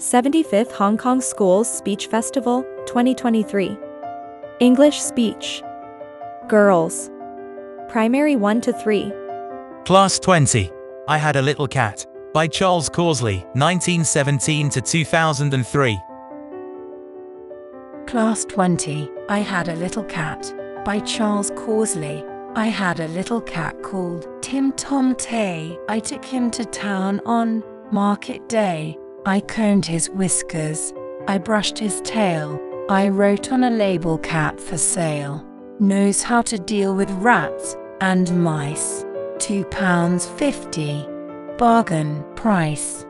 75th Hong Kong Schools Speech Festival, 2023. English Speech. Girls. Primary 1 to 3. Class 20. I Had a Little Cat, by Charles Causley, 1917 to 2003. Class 20. I Had a Little Cat, by Charles Causley. I had a little cat called Tim Tom Tay. I took him to town on market day. I combed his whiskers. I brushed his tail. I wrote on a label, cat for sale. Knows how to deal with rats and mice. £2.50. Bargain price.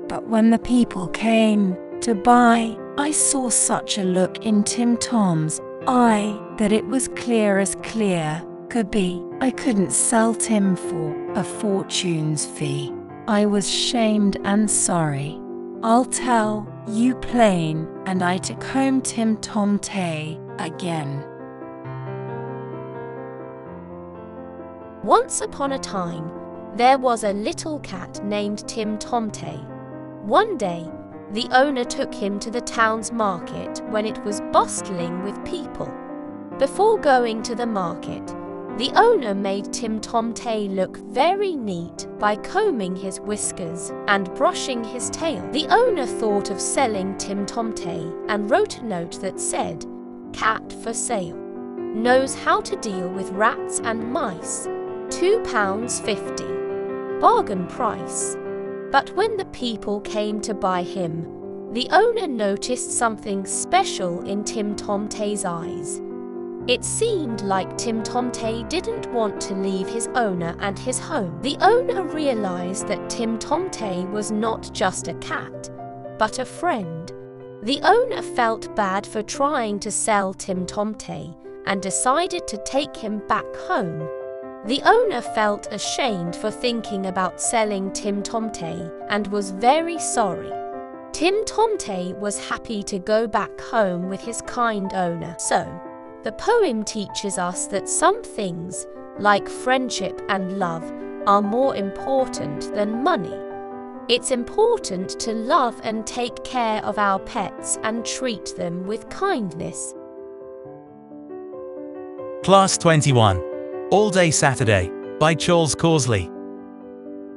But when the people came to buy, I saw such a look in Tim Tom's eye that it was clear as clear could be. I couldn't sell Tim for a fortune's fee. I was shamed and sorry, I'll tell you plain, and I took home Tim Tom Tay again. Once upon a time, there was a little cat named Tim Tomtay. One day, the owner took him to the town's market when it was bustling with people. Before going to the market, the owner made Tim Tomtay look very neat by combing his whiskers and brushing his tail. The owner thought of selling Tim Tomtay and wrote a note that said, "Cat for sale. Knows how to deal with rats and mice. £2.50. Bargain price." But when the people came to buy him, the owner noticed something special in Tim Tomtay's eyes. It seemed like Tim Tomtay didn't want to leave his owner and his home. The owner realized that Tim Tomtay was not just a cat, but a friend. The owner felt bad for trying to sell Tim Tomtay and decided to take him back home. The owner felt ashamed for thinking about selling Tim Tomtay and was very sorry. Tim Tomtay was happy to go back home with his kind owner. So, the poem teaches us that some things, like friendship and love, are more important than money. It's important to love and take care of our pets and treat them with kindness. Class 21. All Day Saturday, by Charles Causley.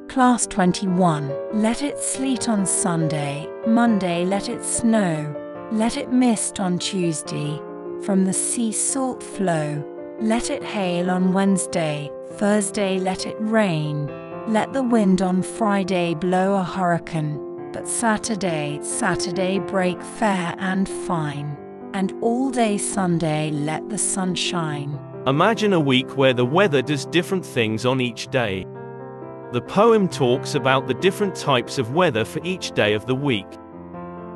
Class 21. Let it sleet on Sunday, Monday let it snow, let it mist on Tuesday, from the sea salt flow, let it hail on Wednesday, Thursday let it rain, let the wind on Friday blow a hurricane, but Saturday break fair and fine, and all day Sunday let the sun shine. Imagine a week where the weather does different things on each day. The poem talks about the different types of weather for each day of the week.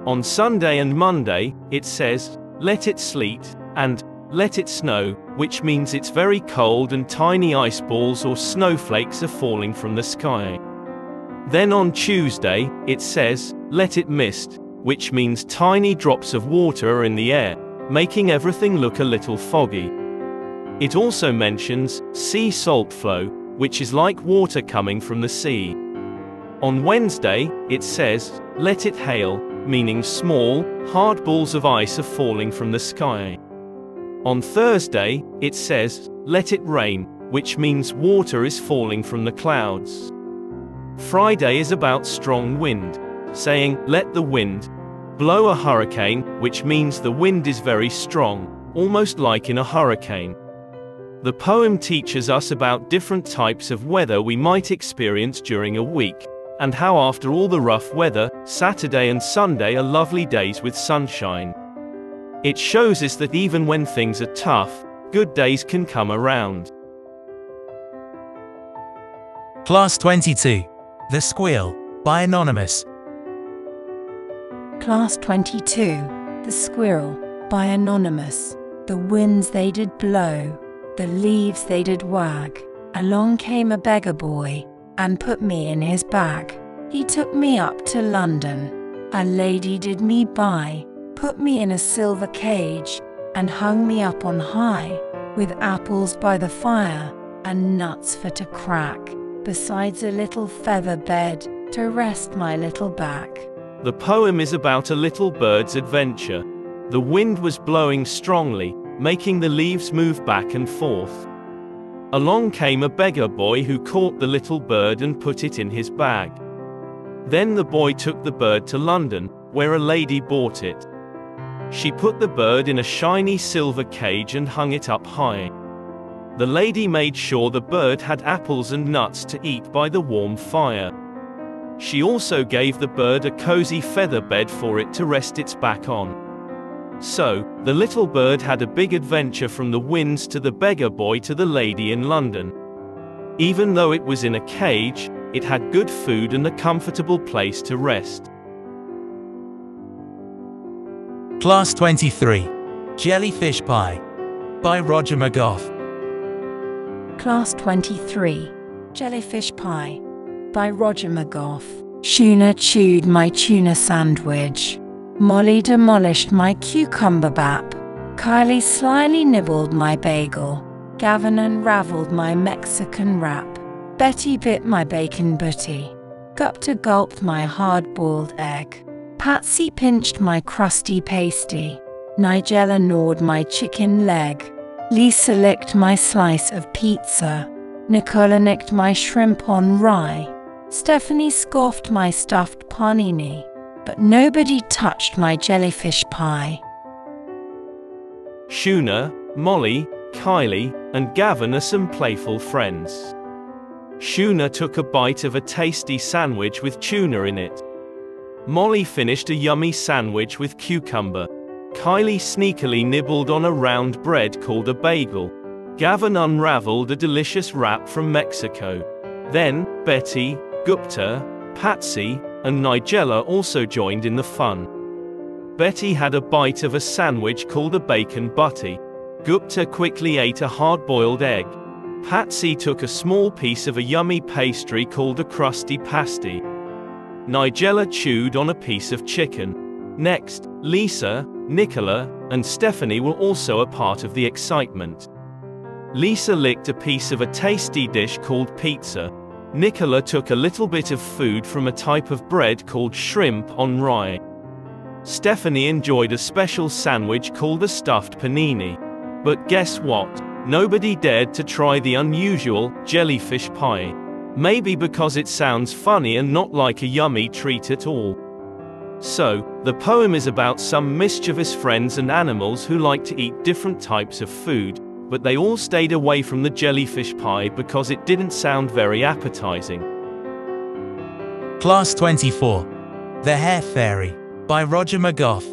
On Sunday and Monday, it says, "Let it sleet," and "Let it snow," which means it's very cold and tiny ice balls or snowflakes are falling from the sky. Then on Tuesday, it says, "Let it mist," which means tiny drops of water are in the air, making everything look a little foggy. It also mentions sea salt flow, which is like water coming from the sea. On Wednesday, it says, "Let it hail," meaning small, hard balls of ice are falling from the sky. On Thursday, it says, "Let it rain," which means water is falling from the clouds. Friday is about strong wind, saying, "Let the wind blow a hurricane," which means the wind is very strong, almost like in a hurricane. The poem teaches us about different types of weather we might experience during a week, and how after all the rough weather, Saturday and Sunday are lovely days with sunshine. It shows us that even when things are tough, good days can come around. Class 22. The Squeal, by Anonymous. Class 22. The Squirrel, by Anonymous. The winds they did blow, the leaves they did wag. Along came a beggar boy, and put me in his bag. He took me up to London. A lady did me buy, put me in a silver cage, and hung me up on high, with apples by the fire, and nuts for to crack, besides a little feather bed, to rest my little back. The poem is about a little bird's adventure. The wind was blowing strongly, making the leaves move back and forth. Along came a beggar boy who caught the little bird and put it in his bag. Then the boy took the bird to London, where a lady bought it. She put the bird in a shiny silver cage and hung it up high. The lady made sure the bird had apples and nuts to eat by the warm fire. She also gave the bird a cozy feather bed for it to rest its back on. So, the little bird had a big adventure from the winds to the beggar boy to the lady in London. Even though it was in a cage, it had good food and a comfortable place to rest. Class 23. Jellyfish Pie by Roger McGough. Class 23. Jellyfish Pie by Roger McGough. Shuna chewed my tuna sandwich. Molly demolished my cucumber bap. Kylie slyly nibbled my bagel. Gavin unraveled my Mexican wrap. Betty bit my bacon butty. Gupta gulped my hard-boiled egg. Patsy pinched my crusty pasty. Nigella gnawed my chicken leg. Lisa licked my slice of pizza. Nicola nicked my shrimp on rye. Stephanie scoffed my stuffed panini. But nobody touched my jellyfish pie. Shuna, Molly, Kylie, and Gavin are some playful friends. Shuna took a bite of a tasty sandwich with tuna in it. Molly finished a yummy sandwich with cucumber. Kylie sneakily nibbled on a round bread called a bagel. Gavin unraveled a delicious wrap from Mexico. Then, Betty, Gupta, Patsy, and Nigella also joined in the fun. Betty had a bite of a sandwich called a bacon butty. Gupta quickly ate a hard-boiled egg. Patsy took a small piece of a yummy pastry called a crusty pasty. Nigella chewed on a piece of chicken. Next, Lisa, Nicola, and Stephanie were also a part of the excitement. Lisa licked a piece of a tasty dish called pizza. Nicola took a little bit of food from a type of bread called shrimp on rye. Stephanie enjoyed a special sandwich called a stuffed panini. But guess what? Nobody dared to try the unusual jellyfish pie. Maybe because it sounds funny and not like a yummy treat at all. So, the poem is about some mischievous friends and animals who like to eat different types of food, but they all stayed away from the jellyfish pie because it didn't sound very appetizing. Class 24. The Hair Fairy by Roger McGough.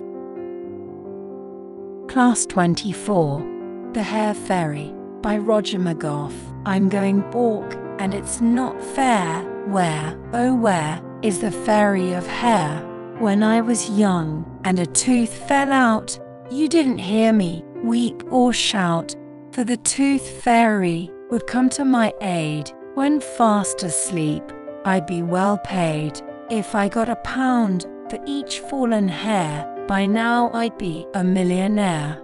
Class 24. The Hair Fairy by Roger McGough. I'm going balk, and it's not fair. Where, oh where, is the fairy of hair? When I was young, and a tooth fell out, you didn't hear me weep or shout, for the tooth fairy would come to my aid. When fast asleep, I'd be well paid. If I got £1 for each fallen hair, by now I'd be a millionaire.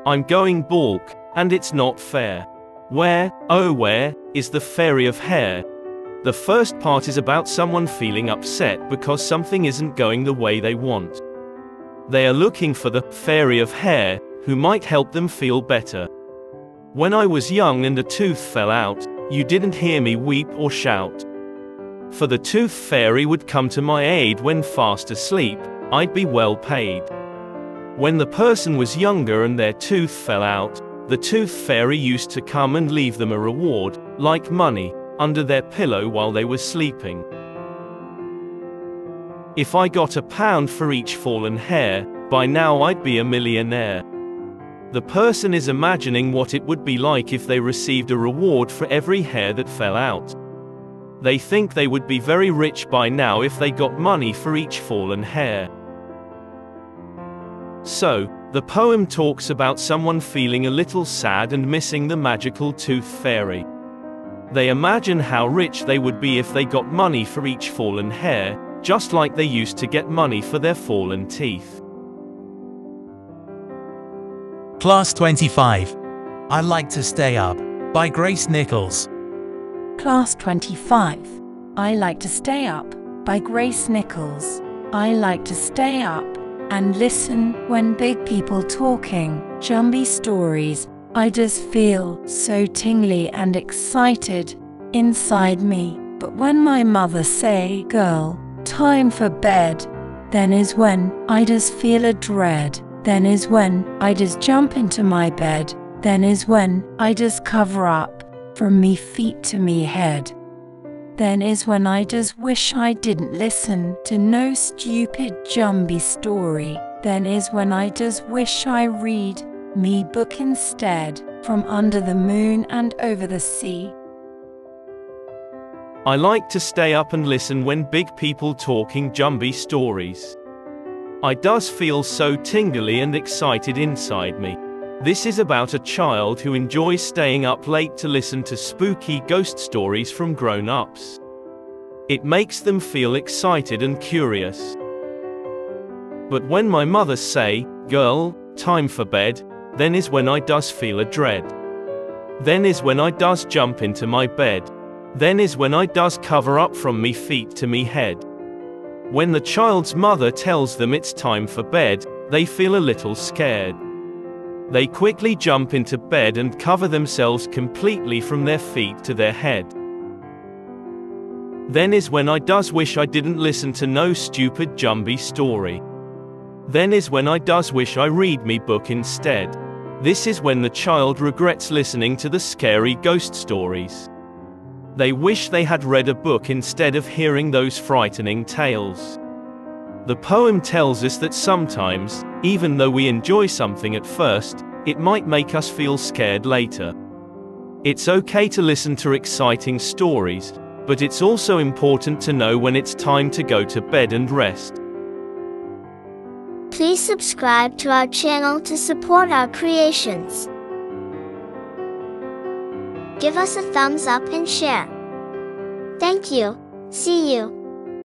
I'm going balk, and it's not fair. Where, oh where, is the fairy of hair? The first part is about someone feeling upset because something isn't going the way they want. They are looking for the fairy of hair, who might help them feel better. When I was young and a tooth fell out, you didn't hear me weep or shout. For the tooth fairy would come to my aid when fast asleep, I'd be well paid. When the person was younger and their tooth fell out, the tooth fairy used to come and leave them a reward, like money, under their pillow while they were sleeping. If I got £1 for each fallen hair, by now I'd be a millionaire. The person is imagining what it would be like if they received a reward for every hair that fell out. They think they would be very rich by now if they got money for each fallen hair. So, the poem talks about someone feeling a little sad and missing the magical tooth fairy. They imagine how rich they would be if they got money for each fallen hair, just like they used to get money for their fallen teeth. Class 25. I Like to Stay Up by Grace Nichols. Class 25. I Like to Stay Up by Grace Nichols. I like to stay up and listen when big people talking jumbie stories. I just feel so tingly and excited inside me. But when my mother say, "Girl, time for bed," then is when I just feel a dread. Then is when I just jump into my bed. Then is when I just cover up from me feet to me head. Then is when I just wish I didn't listen to no stupid jumbie story. Then is when I just wish I read me book instead, from under the moon and over the sea. I like to stay up and listen when big people talking jumbie stories. I does feel so tingly and excited inside me. This is about a child who enjoys staying up late to listen to spooky ghost stories from grown-ups. It makes them feel excited and curious. But when my mother say, "Girl, time for bed," then is when I does feel a dread. Then is when I does jump into my bed. Then is when I does cover up from me feet to me head. When the child's mother tells them it's time for bed, they feel a little scared. They quickly jump into bed and cover themselves completely from their feet to their head. Then is when I does wish I didn't listen to no stupid jumbie story. Then is when I does wish I read me book instead. This is when the child regrets listening to the scary ghost stories. They wish they had read a book instead of hearing those frightening tales. The poem tells us that sometimes, even though we enjoy something at first, it might make us feel scared later. It's okay to listen to exciting stories, but it's also important to know when it's time to go to bed and rest. Please subscribe to our channel to support our creations. Give us a thumbs up and share. Thank you. See you.